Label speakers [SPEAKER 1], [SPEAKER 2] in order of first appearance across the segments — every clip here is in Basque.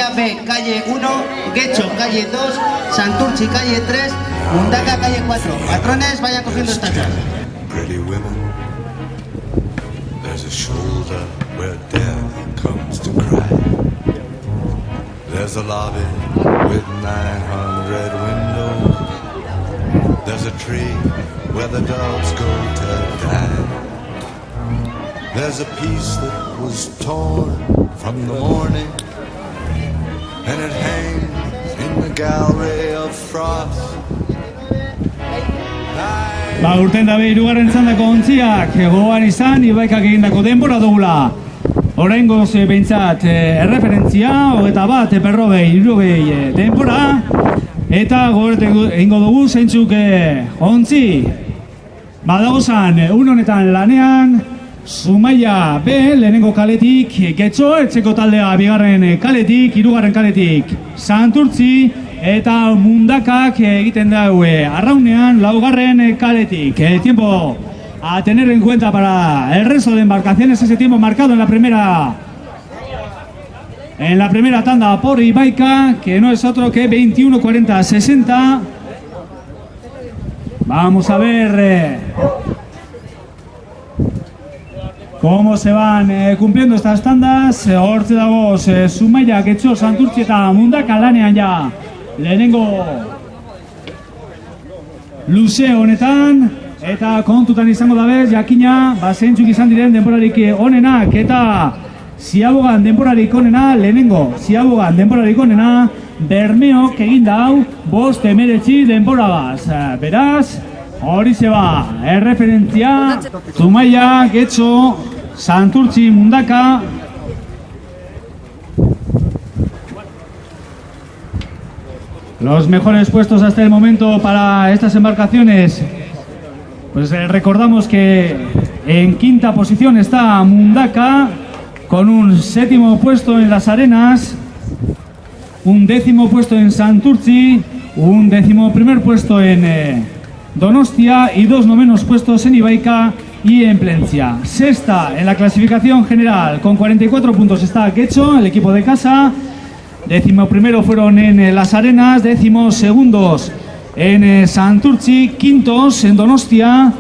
[SPEAKER 1] Zumaya B, calle 1, Getxo, calle 2, Santurtzi, calle 3, Mundaka, calle 4. Patrones, vayan cogiendo esta charla.
[SPEAKER 2] Pretty women, there's a shoulder where death comes to cry. There's a lobby with 900 windows. There's a tree where the dogs go to die. There's a piece that was torn from the morning, and it hangs in the gallery of frost.
[SPEAKER 3] Urten dabe hirugarren txandako ontziak gogoan izan Ibaikak egindako denbora dugula. Oraingoz behintzat erreferentzia 21 berrogei hirurogei denbora eta gogoratu egingo dugu zeintzuk ontzi badagozan honetan lanean. Zumaya B, lehenengo kaletik Getxo, etxeko taldea bigarren kaletik, hirugarren kaletik Santurtzi eta Mundakak egiten daue arraunean laugarren kaletik. El tiempo a tener en cuenta para el resto de embarcaciones, ese tiempo marcado en la primera tanda por Ibaika, que no es otro que 21:40:60. Vamos a ver cómo se van cumpliendo estas tandas. Hortze dagoz Zumaya, Getxo, Santurtzi eta Mundaka lanean ja lehenengo luze honetan, eta kontutan izango dabe jakina zeintzuk izan diren denborarik onenak, eta Ziabogan denborarik onena, lehenengo Ziabogan denborarik onena Bermeok eginda hau 5:19 denbora baz. Beraz, hori zeba, erreferentzia Zumaya, Getxo, Santurtzi, Mundaka. Los mejores puestos hasta el momento para estas embarcaciones. Pues recordamos que en quinta posición está Mundaka con un 7º puesto en las arenas, un 10º puesto en Santurtzi, un 11º puesto en Donostia y 2 novenos puestos en Ibaika y en Plencia. Sexta en la clasificación general con 44 puntos está Getxo, el equipo de casa. 11º fueron en las arenas, 12º en Santurtzi, 5º en Donostia.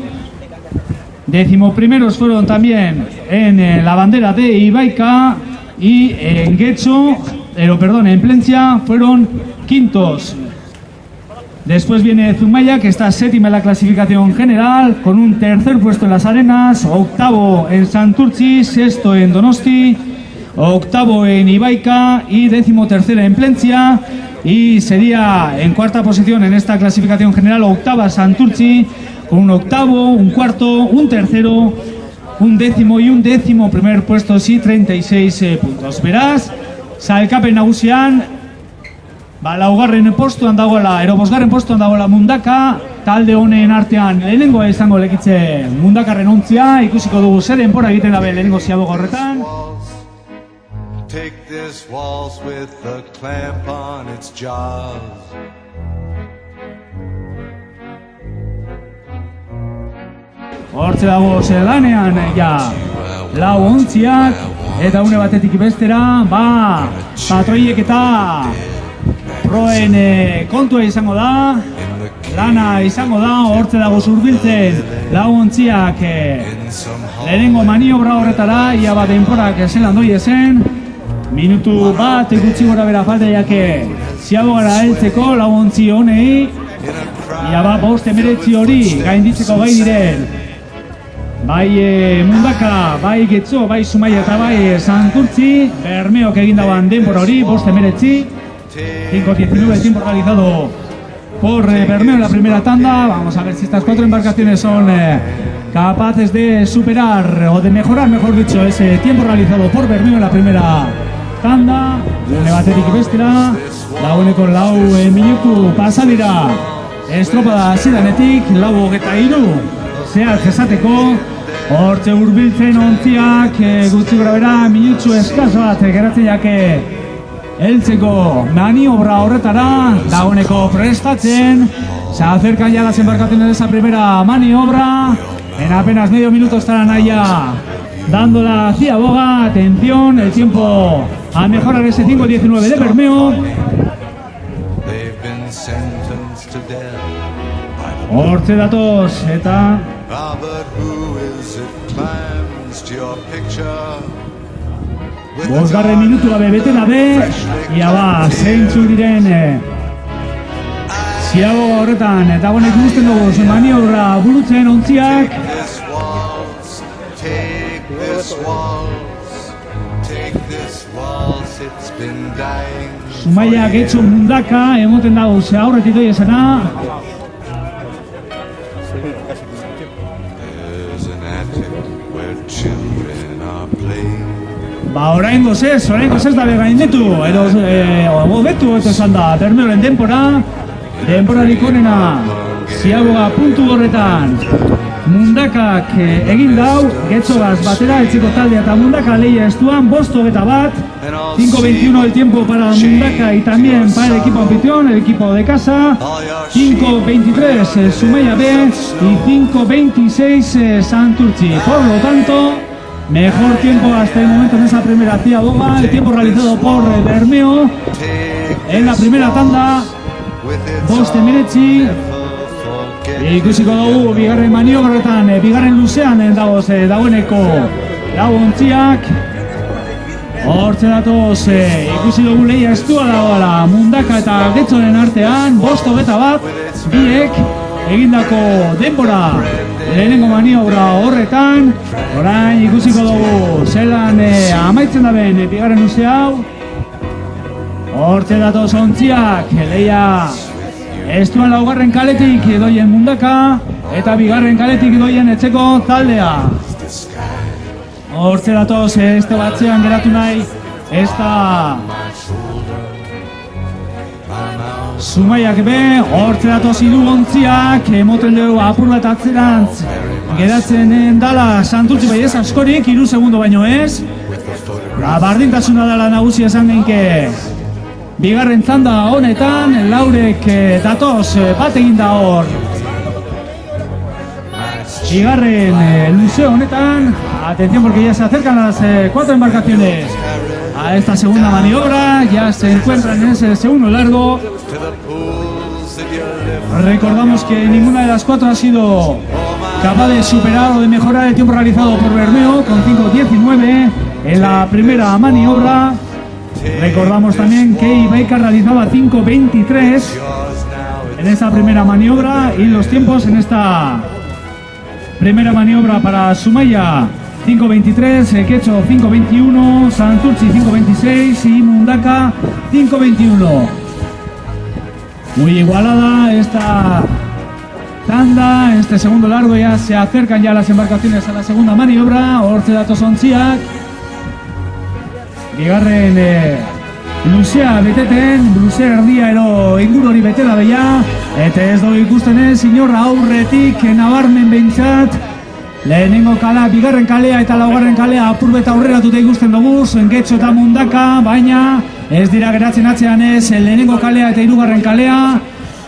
[SPEAKER 3] 11º fueron también en la bandera de Ibaika y en Getxo, en Plencia fueron 5º. Después viene Zumaya, que está 7ª en la clasificación general, con un 3er puesto en las arenas, 8º en Santurtzi, 6º en Donosti, 8º en Ibaika y 13º en Plencia. Y sería en 4ª posición en esta clasificación general, 8ª Santurtzi, con un 8º, un 4º, un 3º, un 10º y un 11º puestos y 36 puntos. Beraz, sailkapen nagusian, laugarren postuan dagoela, bosgarren postuan dagoela Mundaka, talde honen artean lehenengoa izango lekitze Mundakarren ontzia, ikusiko dugu zer denbora egiten dabe lehenengo Ziaboga horretan.
[SPEAKER 2] Take this waltz with a clamp on its jaws.
[SPEAKER 3] Hortze dago lanean ja lau ontziak, eta une batetik bestera patroiek eta proen kontua izango da, lana izango da. Hortze dago zurbiltzen lau ontziak lehenengo maniobra horretara, ia bat denporak zelan doi ezen, minutu bat gutxi gora bera falta jake Ziabogara heltzeko lau ontzi honei, ia bat 5:19 hori gainditzeko gai diren bai Mundaka, bai Getxo, bai Zumaya eta bai Santurtzi. Bermeok egindaban denbora hori 5:19, 5:19 tiempo realizado por Bermeo en la primera tanda. Vamos a ver si estas 4 embarcaciones son capaces de superar o de mejorar, mejor dicho, ese tiempo realizado por Bermeo en la primera tanda. Une baterik bestera, dagoeneko 4 minutu pasa dira estropada zidanetik, 4:23 zehatz esateko. Hortze hurbiltzen ontziak gutxi gora bera minutsu eskaz bat geratzen jake heltzeko maniobra horretara, dagoeneko prestatzen. Se acercan ya las embarcaciones de esa primera maniobra. En apenas medio minuto estarán ahí ya dándola hacia Boga. Atención, el tiempo a mejorar ese 5:19 de Bermeo.
[SPEAKER 2] They've been sentenced to death by the
[SPEAKER 3] Hortze datoz eta
[SPEAKER 2] Ah, but who is it climbs to your picture? With the
[SPEAKER 3] bosgarren minutu gabe bete dabe. Ia ba, zeintzu diren Ziaboga horretan, eta honek ikusten dugu maniobra burutzen ontziak.
[SPEAKER 2] this waltz, take this waltz, take this waltz, it's been dying.
[SPEAKER 3] Zumaia getxo mundaka, emoten dago ze aurretik doi esana.
[SPEAKER 2] There's an attic where children are playing.
[SPEAKER 3] Ba, oraingoz ez da begaindetu, edo hobetu eto esan da, Bermeoren denporarik onena, Ziaboga puntu horretan, Mundakak egin dau, Getxogaz batera, etxeko taldea eta Mundaka lehia estuan, 5:21, 5:21 el tiempo para Mundaka y también para el equipo anfitrión, el equipo de casa, 5:23 Zumaia B y 5:26 Santurtzi. Por lo tanto, mejor tiempo hasta el momento en esa primera Ziaboga, el tiempo realizado por Bermeo en la primera tanda. 5:19 ikusiko dugu bigarren maniobretan, bigarren luzean dagoeneko lau ontziak. Hortze datoz, ikusi dugu lehia estua dagoela Mundaka eta Getxoren artean, 5:21 biek egindako denbora lehenengo maniobra horretan. Orain ikusiko dugu zelan amaitzen daben bigarren luze hau. Hortze datoz ontziak, lehia estuan laugarren kaletik doien Mundaka eta bigarren kaletik doien etxeko taldea. Hortze datoz, ez da batzean geratu nahi, ez da Zumaiak be, hortze datoz hiru ontziak, emoten dugu apur bat atzerantz geratzen dala Santurtzi bai ez askorik, 3 segundo baino ez. Bardintasuna dela nagusia esan genke. Bigarren txanda honetan, Laurek datoz bat egin da hor. Bigarren luze honetan, atención porque ya se acercan las 4 embarcaciones a esta segunda maniobra, ya se encuentran en ese segundo largo. Recordamos que ninguna de las 4 ha sido capaz de superar o de mejorar el tiempo realizado por Bermeo con 5:19 en la primera maniobra. Recordamos también que Ibaica realizaba 5:23 en esa primera maniobra y los tiempos en esta primera maniobra para Zumaia 5:23, Getxo 5:21, Santurtzi 5:26 y Mundaka 5:21. Muy igualada esta tanda, este segundo largo, ya se acercan ya las embarcaciones a la segunda maniobra. Hortze datoz ontziak. Bigarren luzea beteten, luze erdia ero inguru hori bete da beia, eta ez dugu ikusten ez, inorra aurretik nabarmen behintzat, lehenengo kalea, bigarren kalea eta laugarren kalea apurbeta aurreratuta ikusten dugu, Getxo eta Mundaka, baina ez dira geratzen atzean ez, lehenengo kalea eta hirugarren kalea,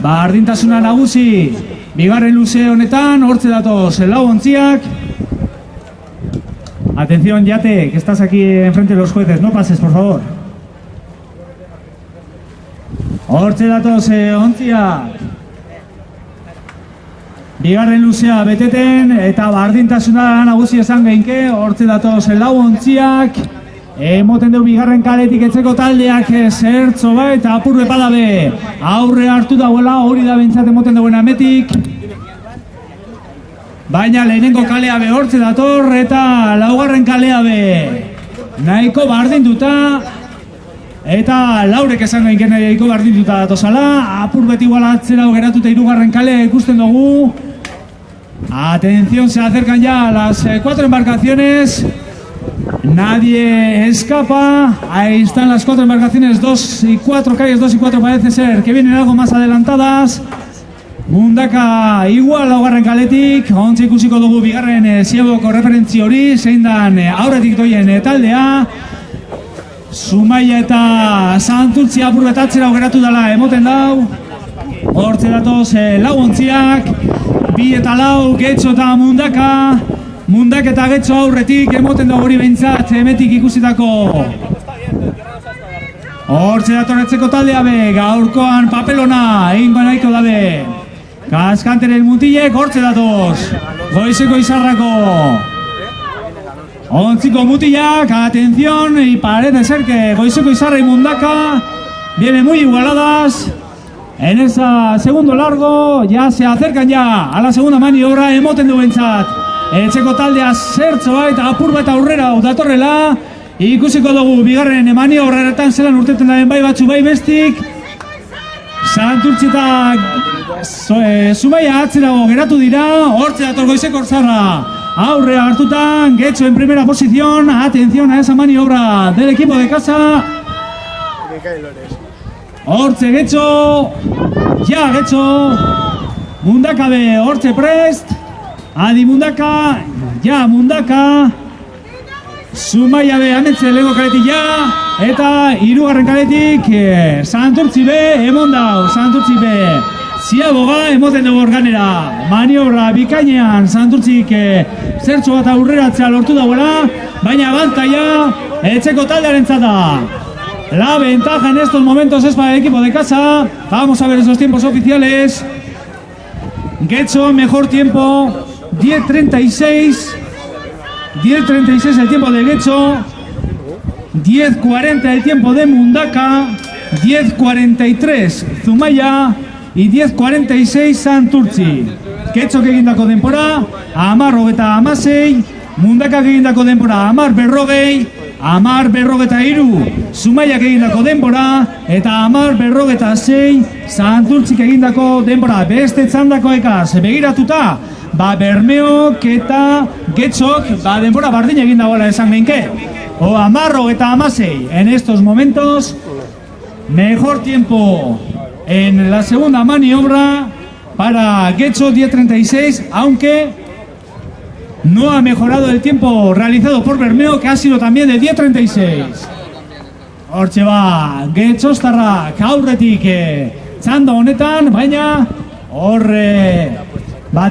[SPEAKER 3] bardintasuna nagusi, bigarren luze honetan, hortze datoz lau ontziak. Atención, Yate, que estás aquí enfrente de los jueces, no pases, por favor. Hortze datoz ontziak. Bigarren luzea beteten eta bardintasuna nagusi esan geinke, hortze datoz lau ontziak. Emoten dugu bigarren kaletik etxeko taldeak zertzo bai eta apurbe padabe. Aurre hartu dauela, hori da behintzat emoten duguen ametik. Baina lehenengo kalea be hortze dator eta laugarren kalea be nahiko bardinduta. Eta Laurek esan gainken nahiko bardinduta datozala. Apur beti igualatzera geratuta hirugarren kalea ikusten dugu. Atención, se acercan ya las 4 embarcaciones. Nadie escapa. Ahí están las 4 embarcaciones, 2 y 4, calles 2 y 4 parece ser que vienen algo más adelantadas. Mundaka igual laugarren kaletik, ontzi ikusiko dugu bigarren Ziabogako referentzi hori, zein dan aurretik doien taldea. Zumaia eta Santurtzi apur betatzera geratu dela emoten dau. Hortze datoz lau ontziak, 2 eta 4 Getxo eta Mundaka. Mundak eta Getxo aurretik emoten da hori behintzat hemetik ikusitako. Hortxe datorretzeko taldea be, gaurkoan papelona egingo nahiko dabe. Kaskanteren mutilek hortxe datoz, goizeko izarrako. Ontziko mutilak, atención, y parece ser que goizeko izarra y Mundaka vienen muy igualadas. En ese segundo largo ya se acercan ya a la segunda maniobra, emoten du bentsat. Etxeko taldea zertzo bait apur bat aurrera datorrela. Ikusiko dugu bigarren maniobratan zelan urteten daren bai batzu bai bestik. Santurtzi eta Zumaia atzerago geratu dira, hortze dator goizeko zarra. Aurrea hartutan, Getxo en primera posición, atención a esa maniobra del equipo de casa. Hortze Getxo, ja Getxo, Mundaka be hortze prest, adi Mundaka, ja Mundaka, Zumaia be ametze lego kaletik ja, eta hirugarren kaletik Santurtzi be, emon dau, Santurtzi be, Ziaboga emoten dugu organera, maniobra bikainean Santurtzik zertxo bat aurreratzea lortu dagoela, baina abantaia etxeko taldearen zata. La ventaja en estos momentos es para el equipo de casa. Vamos a ver esos tiempos oficiales. Getxo, mejor tiempo, 10:36. 10:36 el tiempo de Getxo. 10:40 el tiempo de Mundaka. 10:43 Zumaia. Y 10:46 Santurtzi. Getxok egindako denpora, 10:26. Mundakak egindako denpora, 10:40. 10:43 Zumaiak egindako denpora, eta 10:46 Santurtzik egindako denpora. Beste txandakoekaz begiratuta, Bermeok eta Getxok denpora bardin egindagoela esan geinke. 10:26 en estos momentos. Mejor tiempo en la segunda maniobra para Getxo, 10:36, aunque no ha mejorado el tiempo realizado por Bermeo, que ha sido también de 10:36. Hortxe ba, Getxo starrak aurretik txanda honetan, baina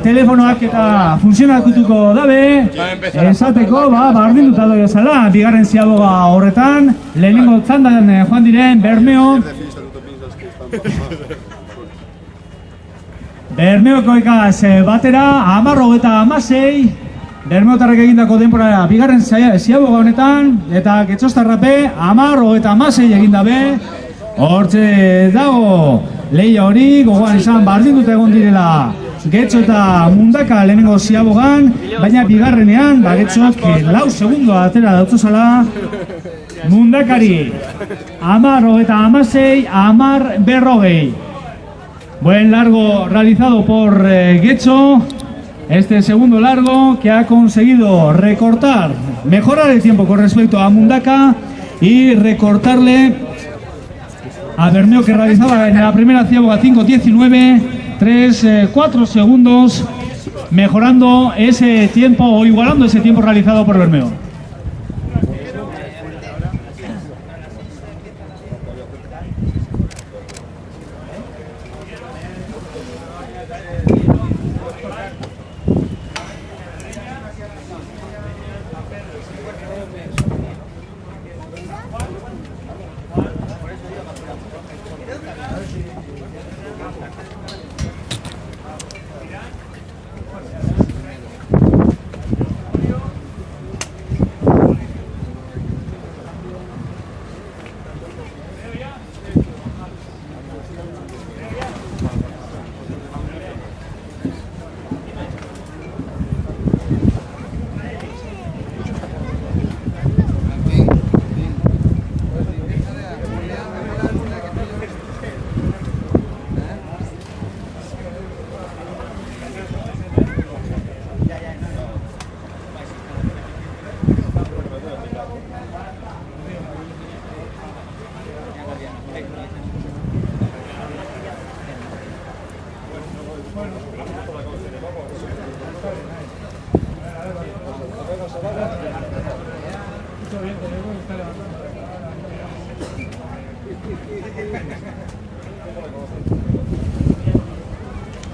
[SPEAKER 3] telefonoak eta funtzionatuko dabe, esateko, bardinduta doi ezala, bigarren Ziaboga horretan, lehenengo txandan joan diren Bermeo, Bermeokoekaz batera, 10:26, Bermeotarrek egindako denpora bigarren Ziaboga honetan, eta Getxostarrape 10:26 egindabe. Hortxe dago lehia hori, gogoan izan bardinduta egon direla Getxo eta Mundaka lehenengo Ziabogan, baina bigarrenean, Getxok 4 segundo atera dautuzala Mundakari. 10:26, 10:40. Buen largo realizado por Getxo. Este segundo largo que ha conseguido mejorar el tiempo con respecto a Mundaka y recortarle a Bermeo, que realizaba en la primera Ziaboga 5:19, 4 segundos, mejorando ese tiempo o igualando ese tiempo realizado por Bermeo.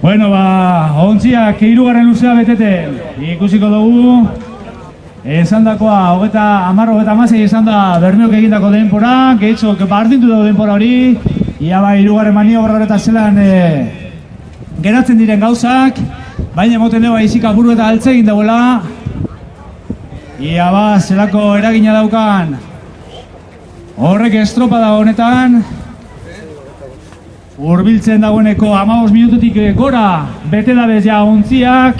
[SPEAKER 3] Bueno, ontziak 3. luzea beteten. Ikusiko dugu. Esandakoa, 30-36 izan da Bermeok egindako denpora. Getxok bardindu dago denpora hori. Ia 3. maniobra horretaz zelan geratzen diren gauzak. Baina emoten dugu izik apuru eta altze egin dagoela. Ia zelako eragina daukan. Horrek estropada honetan. Hurbiltzen dagoeneko 15 minututik gora bete dabez ja ontziak.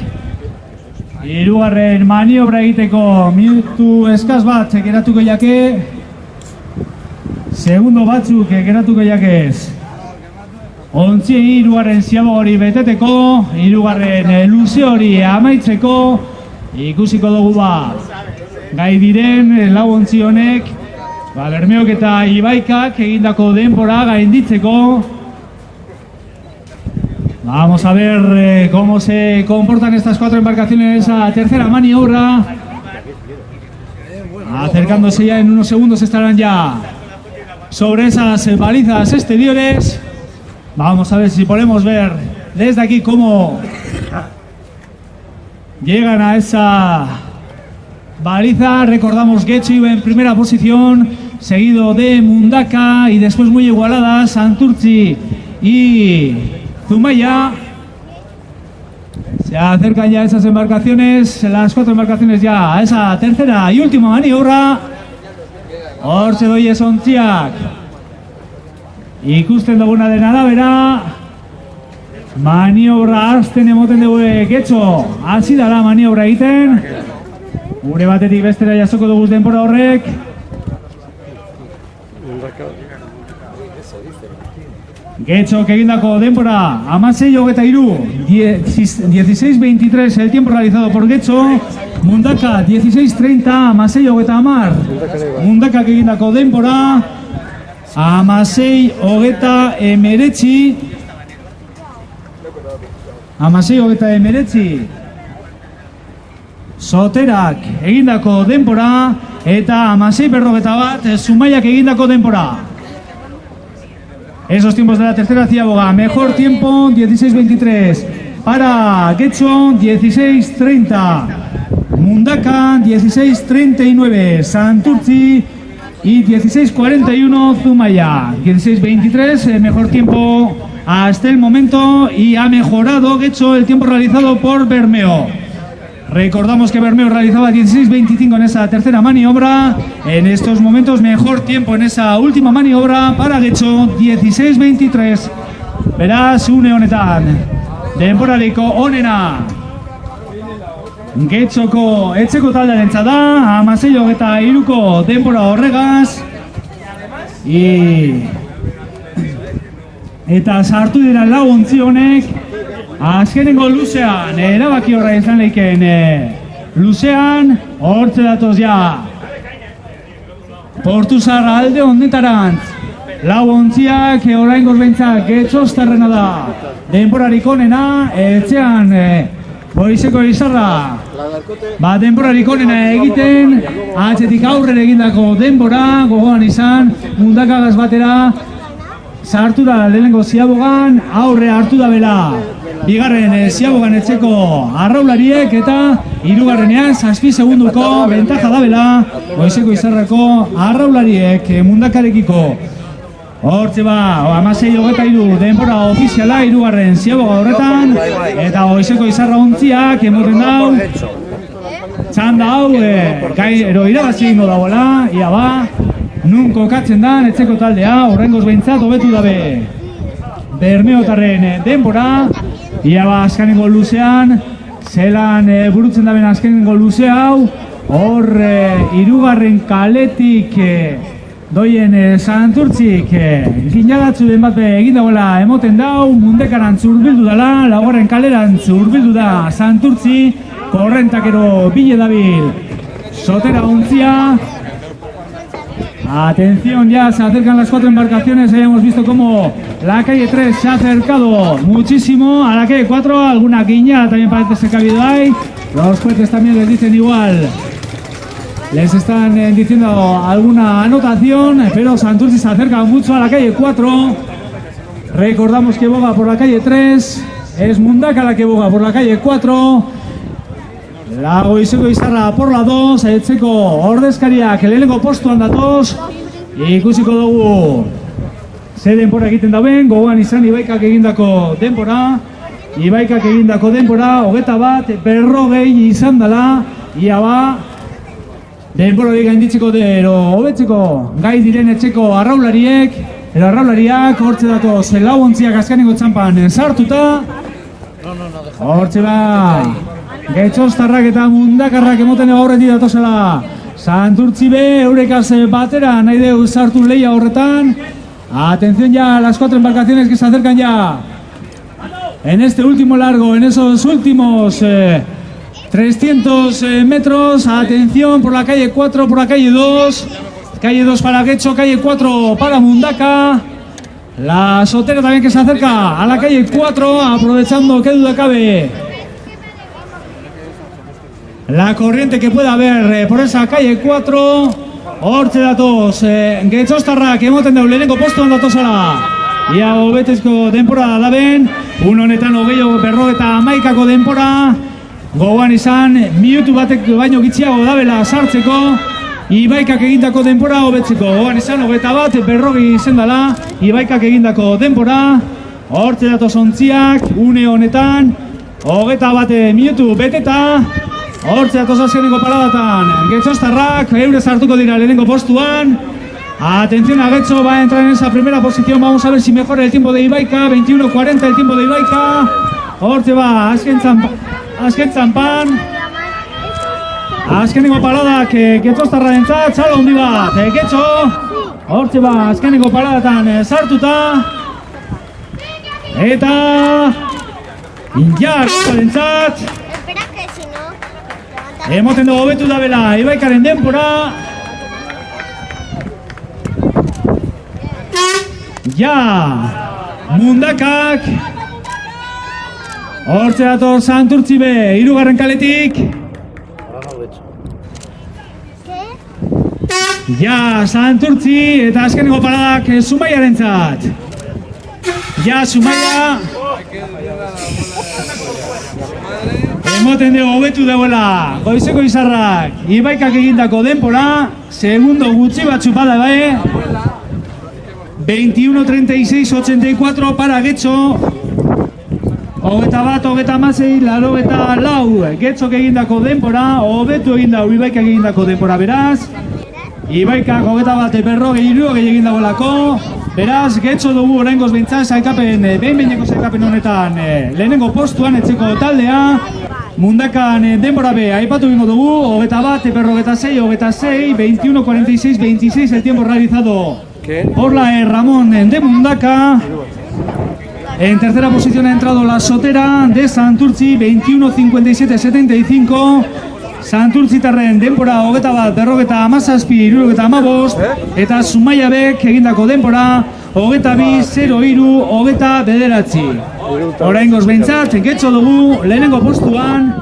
[SPEAKER 3] 3. maniobra egiteko minutu eskaz bat geratuko jake. Segundo batzuk geratuko jakez. Ontzien 3. ziago hori beteteko, 3. luze hori amaitzeko. Ikusiko dugu gai diren lau ontzi honek Bermeok eta Ibaikak egindako denpora gainditzeko. Vamos a ver cómo se comportan estas 4 embarcaciones en esa tercera maniobra. Acercándose ya en unos segundos estarán ya sobre esas balizas exteriores. Vamos a ver si podemos ver desde aquí cómo llegan a esa baliza. Recordamos Getxo iba en primera posición, seguido de Mundaka y después muy igualadas Santurtzi y Zumaia. Se acercan ya esas embarcaciones, las 4 embarcaciones ya a esa tercera y última maniobra. Hortxe doiez ontziak ikusten duguna den arabera. Maniobra hasten emoten dugu Getxo. Hasi dala maniobra egiten. Gure batetik bestera jasoko dugu denpora horrek. Getxok egindako denpora 16:23, 16:23 el tiempo realizado por Getxo. Mundaka 16:30, 16:10. Mundaka egindako denpora 16:19. 16:19. Soterak egindako denpora eta 16:41 Zumaiak egindako denpora. Esos tiempos de la tercera ciaboga, mejor tiempo 16:23 para Getxo, 16:30 Mundaka, 16:39 Santurtzi y 16:41 Zumaia. 16:23 mejor tiempo hasta el momento y ha mejorado Getxo el tiempo realizado por Bermeo. Recordamos que Bermeo realizaba 16:25 en esa tercera maniobra. En estos momentos mejor tiempo en esa última maniobra para Getxo, 16:23. Beraz, une honetan denborariko onena Getxoko etxeko taldearentzat da, 16:23ko denbora horregaz. Eta sartu dira lau ontzi honek azkenengo luzean, erabaki horra izan leiken luzean, hortze datoz ja Portuzar alde honetarantz. Lau ontziak oraingoz behintzat Getxoztarrena da denborarik onena, etxean Boizeko izarra denborarik onena egiten, atzetik aurrera egindako denbora, gogoan izan, Mundakagaz batera sartu da lehenengo ziabogan, aurre hartu da bela bigarren ziabogan etxeko arraulariek eta hirugarrenean 7 segunduko bentaja da bela Boizeko izarrako arraulariek Mundakarekiko. Hortze 16:23 denbora ofiziala hirugarren ziaboga horretan eta Boizeko izarra ontziak emoten dau txanda hau irabazi egingo dagoela, ia nun kokatzen da etxeko taldea, horrengoz behintzat hobetu dabe Bermeotarren denbora, ia azkenengo luzean, zelan burutzen daben azkenengo luze hau, hor hirugarren kaletik doien Santurtzik ginagatzu den bat egin dagoela emoten dau, Mundekarantz hurbildu dela, laugarren kalerantz hurbildu da Santurtzi, korrentakero bile dabil Sotera ontzia. Atención, ya se acercan las 4 embarcaciones, ya hemos visto cómo la calle 3 se ha acercado muchísimo a la calle 4, alguna guiñada también parece ser que ha habido ahí, los jueces también les dicen igual, les están diciendo alguna anotación, pero Santurtzi se acerca mucho a la calle 4, recordamos que boga por la calle 3, Es Mundaka la que buga por la calle 4. La Goizeko Izarra por la 2. Etzeko ordezkariak lehenengo postuan datoz. Ikusiko dugu ze denbora egiten dauen. Gogoan izan Ibaikak egindako denbora. Ibaikak egindako denbora 21:40 izan dela. Ia ba denbora hori gainditzeko hobetzeko gai diren etxeko arraulariek. Arraulariak hortze datoz lauontziak azkeneko txampan sartuta. Hortze bai Getxostarrak eta Mundakarrak emoten aurretik datozela. Santurtzi be eurekaz batera nahi deu sartu lehia horretan. Atención ya a las 4 embarcaciones que se acercan ya en este último largo, en esos últimos 300 metros. Atención por la calle 4, por la calle 2. Calle 2 para Getxo, calle 4 para Mundaka. La Sotera también que se acerca a la calle 4, aprovechando que duda cabe la corriente que pueda haber por esa calle 4. Hortze datoz, Getxostarrak emoten deu lehenengo postuan datozela. Ia hobetezko denpora daben, honetan 50 denpora. Gogoan izan, minutu batek baino gitxiago dabela sartzeko. Ibaikak egindako denpora hobetzeko. Gogoan izan, 51:40 izen dela. Ibaikak egindako denpora. Hortze datoz ontziak, honetan 21 minutu beteta. Hortze datoz azkeneko paradatan. Getxostarrak eure sartuko dira lehenengo postuan. Atención a Getxo, va a entrar en esa primera posición. Vamos a ver si mejora el tiempo de Ibaika. 21:40 el tiempo de Ibaika. Hortze ba, azken txampan. Azkeneko paradak Getxostarrarentzat, txalo handi bat. Getxo, hortze ba, azkeneko paradatan sartuta. Eta ja, Getxorentzat emoten dugu hobetu dabela Ibaikaren denpora. Ja, Mundakak hortze dator Santurtzi be, 3. kaletik. Ja, Santurtzi eta azkeneko paradak Zumaiarentzat. Ja, Zumaia emoten dugu hobetu dauela Goizeko Izarrak Ibaikak egindako denpora. Segundo gutxi batzu bada bai. 21:36:84 para Getxo. 21:36:84 Getxok egindako denpora. Hobetu egindau Ibaikak egindako denpora beraz. Ibaikak 21:40 egindako lako. Beraz, Getxo dugu oraingoz behintzat sailkapen, behin-behineko sailkapen honetan lehenengo postuan etxeko taldea. Mundakan denbora be aipatu egingo dugu, 21:46, 21:46:26 el tiempo realizado por la Ramón de Mundaka. En tercera posición ha entrado la Sotera de Santurtzi, 21:57:75. Santurtzitarren denbora 21:57:75 eta Zumaiabek egindako denbora 22:03:29. Oraingoz behintzat, Getxo dugu lehenengo postuan.